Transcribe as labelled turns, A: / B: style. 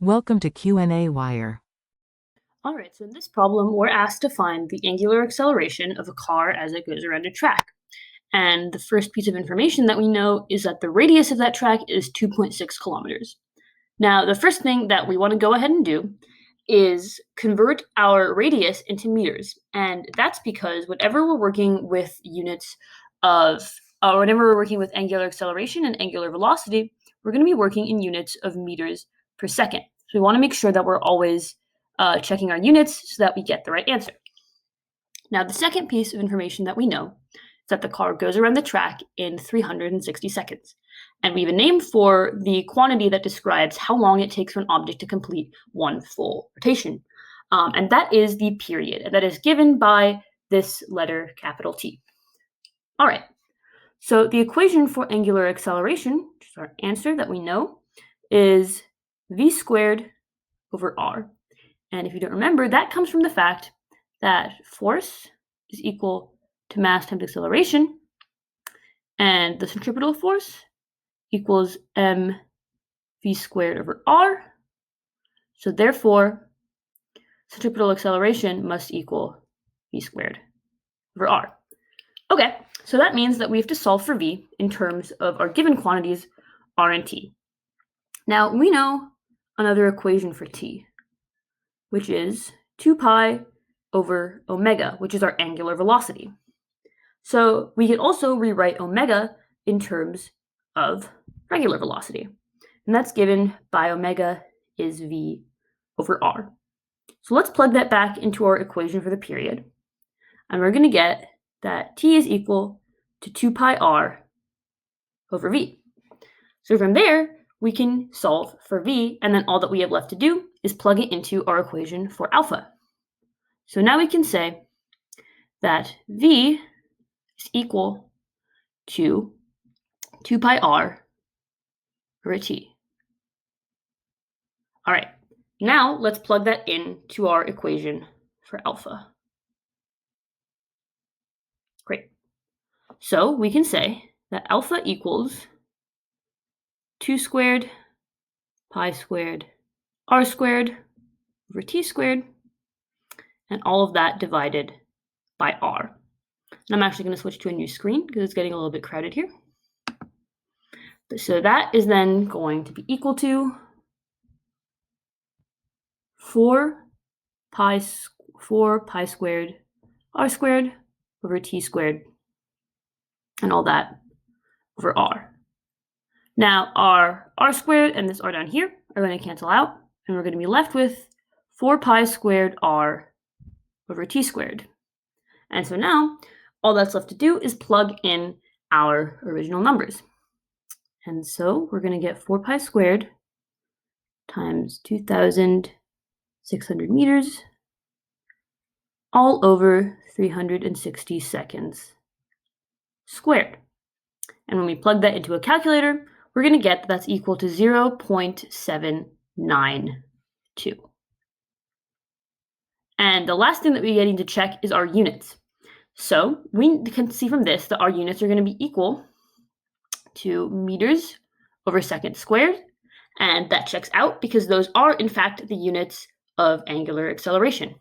A: Welcome to qnawire.
B: All right, so in this problem, we're asked to find the angular acceleration of a car as it goes around a track. And the first piece of information that we know is that the radius of that track is 2.6 kilometers. Now, the first thing that we want to go ahead and do is convert our radius into meters. And that's because whenever we're working with whenever we're working with angular acceleration and angular velocity, we're going to be working in units of meters per second. So we want to make sure that we're always checking our units so that we get the right answer. Now, the second piece of information that we know is that the car goes around the track in 360 seconds. And we have a name for the quantity that describes how long it takes for an object to complete one full rotation. And that is the period, and that is given by this letter, capital T. All right, so the equation for angular acceleration, which is our answer that we know, is v squared over r. And if you don't remember, that comes from the fact that force is equal to mass times acceleration, and the centripetal force equals mv squared over r. So therefore, centripetal acceleration must equal v squared over r. Okay, so that means that we have to solve for v in terms of our given quantities r and t. Now, we know another equation for t, which is 2 pi over omega, which is our angular velocity. So we can also rewrite omega in terms of regular velocity. And that's given by omega is v over r. So let's plug that back into our equation for the period. And we're going to get that t is equal to 2 pi r over v. So from there, we can solve for v, and then all that we have left to do is plug it into our equation for alpha. So now we can say that v is equal to 2 pi r over t. All right, now let's plug that into our equation for alpha. Great. So we can say that alpha equals 2 squared pi squared r squared over t squared, and all of that divided by r. And I'm actually going to switch to a new screen because it's getting a little bit crowded here. So that is then going to be equal to 4 pi squared r squared over t squared, and all that over r. Now, our r squared and this r down here are going to cancel out, and we're going to be left with 4 pi squared r over t squared. And so now, all that's left to do is plug in our original numbers. And so we're going to get 4 pi squared times 2,600 meters all over 360 seconds squared. And when we plug that into a calculator, we're going to get that that's equal to 0.792. And the last thing that we're getting to check is our units. So we can see from this that our units are going to be equal to meters over second squared, and that checks out because those are in fact the units of angular acceleration.